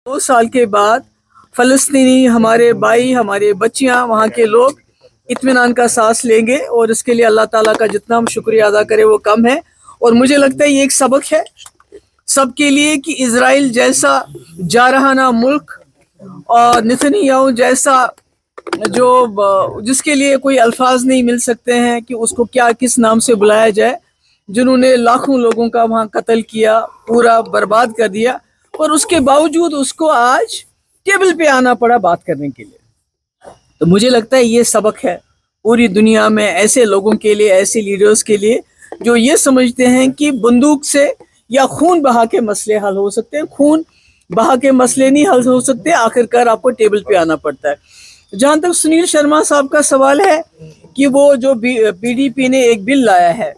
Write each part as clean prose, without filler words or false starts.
2 साल के बाद फ़लस्तीनी हमारे भाई, हमारे बच्चियां, वहाँ के लोग इत्मीनान का सांस लेंगे और इसके लिए अल्लाह ताला का जितना हम शुक्रिया अदा करें वो कम है। और मुझे लगता है ये एक सबक है सबके लिए कि इज़राइल जैसा जारहाना मुल्क और नेतन्याहू जैसा जिसके लिए कोई अल्फाज नहीं मिल सकते हैं कि उसको क्या किस नाम से बुलाया जाए, जिन्होंने लाखों लोगों का वहाँ कत्ल किया, पूरा बर्बाद कर दिया, और उसके बावजूद उसको आज टेबल पे आना पड़ा बात करने के लिए। तो मुझे लगता है ये सबक है पूरी दुनिया में ऐसे लोगों के लिए, ऐसे लीडर्स के लिए जो ये समझते हैं कि बंदूक से या खून बहा के मसले हल हो सकते हैं। खून बहा के मसले नहीं हल हो सकते, आखिरकार आपको टेबल पे आना पड़ता है। जहाँ तक सुनील शर्मा साहब का सवाल है कि वो जो पीडीपी ने एक बिल लाया है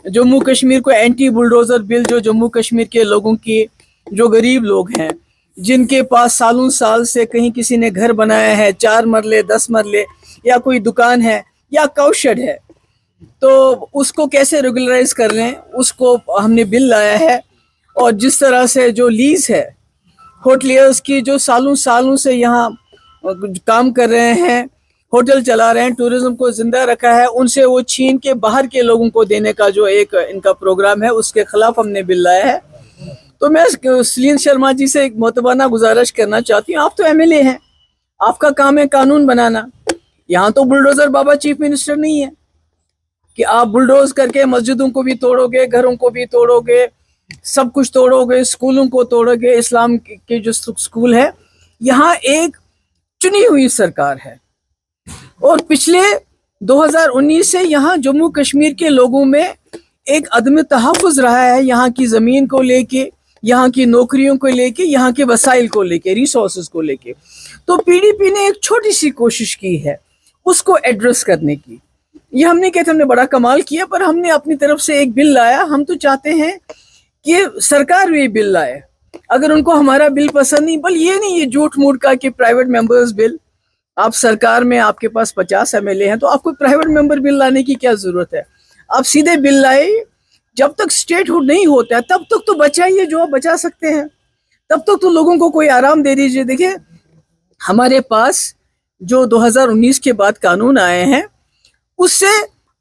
जम्मू कश्मीर को, एंटी बुलडोजर बिल, जो जम्मू कश्मीर के लोगों की, जो गरीब लोग हैं, जिनके पास सालों साल से कहीं किसी ने घर बनाया है, 4 मरले 10 मरले, या कोई दुकान है या काउशेड है, तो उसको कैसे रेगुलराइज कर लें, उसको हमने बिल लाया है। और जिस तरह से जो लीज है होटलियर्स की, जो सालों सालों से यहाँ काम कर रहे हैं, होटल चला रहे हैं, टूरिज्म को जिंदा रखा है, उनसे वो छीन के बाहर के लोगों को देने का जो एक इनका प्रोग्राम है, उसके खिलाफ हमने बिल लाया है। तो मैं सुनील शर्मा जी से एक मोतबाना गुजारिश करना चाहती हूँ, आप तो एमएलए हैं, आपका काम है कानून बनाना। यहाँ तो बुलडोजर बाबा चीफ मिनिस्टर नहीं है कि आप बुलडोज करके मस्जिदों को भी तोड़ोगे, घरों को भी तोड़ोगे, सब कुछ तोड़ोगे, स्कूलों को तोड़ोगे। इस्लाम के जो स्कूल है, यहाँ एक चुनी हुई सरकार है और पिछले 2019 से यहाँ जम्मू कश्मीर के लोगों में एक अदम तहफ़्फ़ुज़ रहा है, यहाँ की ज़मीन को लेके, यहाँ की नौकरियों को लेके, यहाँ के वसाइल को लेके, रिसोर्सेज को लेके। तो पीडीपी ने एक छोटी सी कोशिश की है उसको एड्रेस करने की। ये हमने कहते हमने बड़ा कमाल किया, पर हमने अपनी तरफ से एक बिल लाया। हम तो चाहते हैं कि सरकार भी बिल लाए, अगर उनको हमारा बिल पसंद नहीं, बल ये नहीं ये झूठ मूठ का कि प्राइवेट मेंबर्स बिल, आप सरकार में आपके पास 50 एमएलए हैं तो आपको प्राइवेट मेंबर बिल लाने की क्या जरूरत है। आप सीधे बिल लाए, जब तक स्टेटहुड नहीं होता है तब तक तो बचाइए जो आप बचा सकते हैं, तब तक तो लोगों को कोई आराम दे दीजिए। देखिए हमारे पास जो 2019 के बाद कानून आए हैं, उससे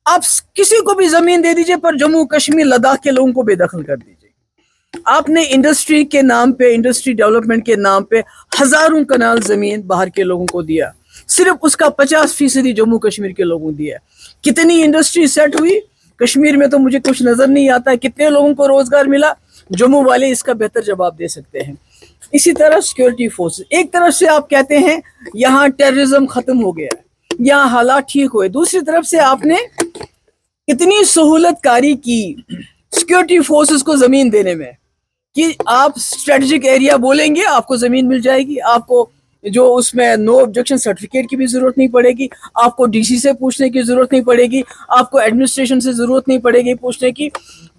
आप किसी को भी जमीन दे दीजिए, पर जम्मू कश्मीर लद्दाख के लोगों को बेदखल कर दीजिए। आपने इंडस्ट्री के नाम पे, इंडस्ट्री डेवलपमेंट के नाम पे हजारों कनाल जमीन बाहर के लोगों को दिया, सिर्फ उसका 50% जम्मू कश्मीर के लोगों को दिया। कितनी इंडस्ट्री सेट हुई कश्मीर में तो मुझे कुछ नजर नहीं आता है, कितने लोगों को रोजगार मिला, जम्मू वाले इसका बेहतर जवाब दे सकते हैं। इसी तरह सिक्योरिटी फोर्सेस, एक तरफ से आप कहते हैं यहाँ टेररिज्म खत्म हो गया है, यहाँ हालात ठीक हुए, दूसरी तरफ से आपने इतनी सहूलत कारी की सिक्योरिटी फोर्सेस को जमीन देने में कि आप स्ट्रेटेजिक एरिया बोलेंगे आपको जमीन मिल जाएगी, आपको जो उसमें नो ऑब्जेक्शन सर्टिफिकेट की भी जरूरत नहीं पड़ेगी, आपको डीसी से पूछने की जरूरत नहीं पड़ेगी, आपको एडमिनिस्ट्रेशन से जरूरत नहीं पड़ेगी पूछने की,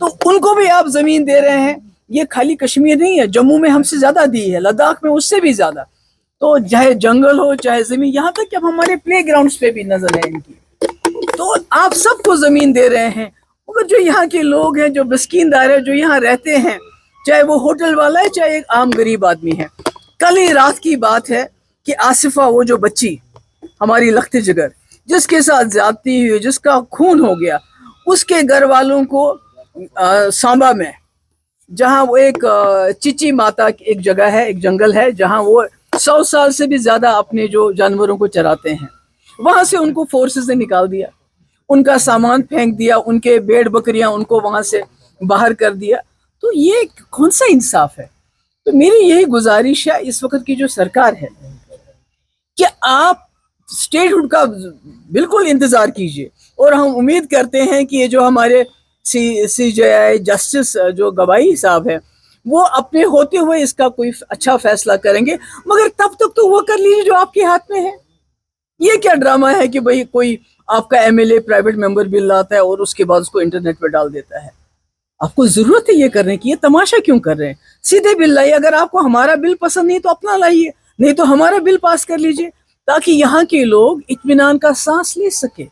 तो उनको भी आप जमीन दे रहे हैं। ये खाली कश्मीर नहीं है, जम्मू में हमसे ज्यादा दी है, लद्दाख में उससे भी ज्यादा। तो चाहे जंगल हो चाहे जमीन, यहाँ तक कि अब हमारे प्ले ग्राउंड्स पे भी नजर है इनकी, तो आप सबको जमीन दे रहे हैं। मगर जो यहाँ के लोग हैं, जो बस्कीनदार है, जो यहाँ रहते हैं, चाहे वो होटल वाला है चाहे एक आम गरीब आदमी है। कल ही रात की बात है कि आसिफा, वो जो बच्ची हमारी लखते जिगर, जिसके साथ ज्यादती हुई, जिसका खून हो गया, उसके घर वालों को सांबा में, जहाँ वो एक चिची माता की एक जगह है, एक जंगल है, जहाँ वो 100 साल से भी ज्यादा अपने जो जानवरों को चराते हैं, वहां से उनको फोर्सेस ने निकाल दिया, उनका सामान फेंक दिया, उनके भेड़ बकरियां उनको वहां से बाहर कर दिया। तो ये कौन सा इंसाफ है। तो मेरी यही गुजारिश है इस वक्त की जो सरकार है कि आप स्टेटहुड का बिल्कुल इंतजार कीजिए, और हम उम्मीद करते हैं कि ये जो हमारे सीजेआई जस्टिस जो गवाही साहब है, वो अपने होते हुए इसका कोई अच्छा फैसला करेंगे। मगर तब तक तो वो कर लीजिए जो आपके हाथ में है। ये क्या ड्रामा है कि भाई कोई आपका एमएलए प्राइवेट मेंबर बिल लाता है और उसके बाद उसको इंटरनेट पे डाल देता है। आपको जरूरत है ये करने की, ये तमाशा क्यों कर रहे हैं। सीधे बिल लाइए, अगर आपको हमारा बिल पसंद नहीं तो अपना लाइए, नहीं तो हमारा बिल पास कर लीजिए, ताकि यहाँ के लोग इत्मीनान का सांस ले सके।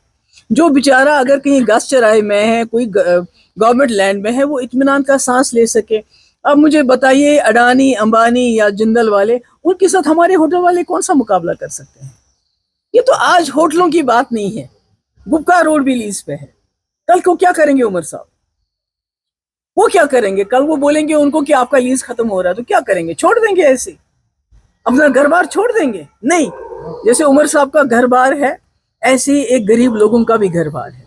जो बेचारा अगर कहीं घास चराई में है, कोई गवर्नमेंट लैंड में है, वो इत्मीनान का सांस ले सके। اب مجھے بتائیے اڈانی امبانی یا جندل والے ان کے ساتھ ہمارے ہوٹل والے کون سا مقابلہ کر سکتے ہیں؟ یہ تو آج ہوٹلوں کی بات نہیں ہے، گپکا روڈ بھی لیز پہ ہے، کل کو کیا کریں گے عمر صاحب؟ وہ کیا کریں گے؟ کل وہ بولیں گے ان کو کہ آپ کا لیز ختم ہو رہا ہے تو کیا کریں گے؟ چھوڑ دیں گے ایسے اپنا گھر بار چھوڑ دیں گے؟ نہیں، جیسے عمر صاحب کا گھر بار ہے ایسے ہی ایک غریب لوگوں کا بھی گھر بار ہے،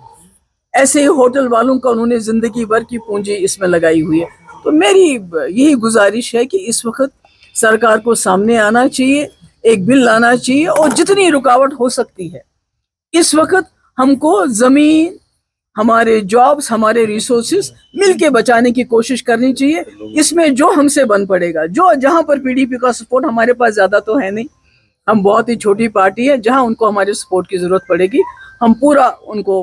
ایسے ہی ہوٹل والوں کا انہوں نے زندگی بھر کی پونجی اس میں لگائی ہوئی ہے۔ تو میری یہی گزارش ہے کہ اس وقت سرکار کو سامنے آنا چاہیے، ایک بل لانا چاہیے، اور جتنی رکاوٹ ہو سکتی ہے اس وقت ہم کو زمین، ہمارے جابز، ہمارے ریسورسز مل کے بچانے کی کوشش کرنی چاہیے۔ اس میں جو ہم سے بن پڑے گا، جہاں پر پی ڈی پی کا سپورٹ ہمارے پاس زیادہ تو ہے نہیں، ہم بہت ہی چھوٹی پارٹی ہے، جہاں ان کو ہمارے سپورٹ کی ضرورت پڑے گی ہم پورا ان کو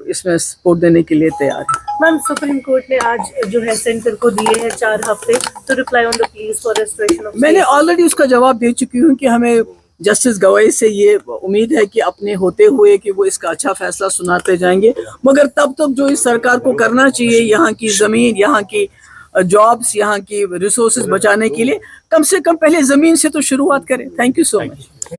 اس میں سپورٹ دینے کے لیے تیار ہیں۔ میم سپریم کورٹ نے آج جو ہے سینٹر کو دیے ہیں 4 ہفتے تو reply on the please for restoration of, میں نے آلریڈی اس کا جواب دے چکی ہوں کہ ہمیں جسٹس گوائی سے یہ امید ہے کہ اپنے ہوتے ہوئے کہ وہ اس کا اچھا فیصلہ سناتے جائیں گے، مگر تب تک جو اس سرکار کو کرنا چاہیے یہاں کی زمین، یہاں کی جابس، یہاں کی ریسورسز بچانے کے لیے کم سے کم پہلے زمین سے تو شروعات کریں۔ Thank you so much.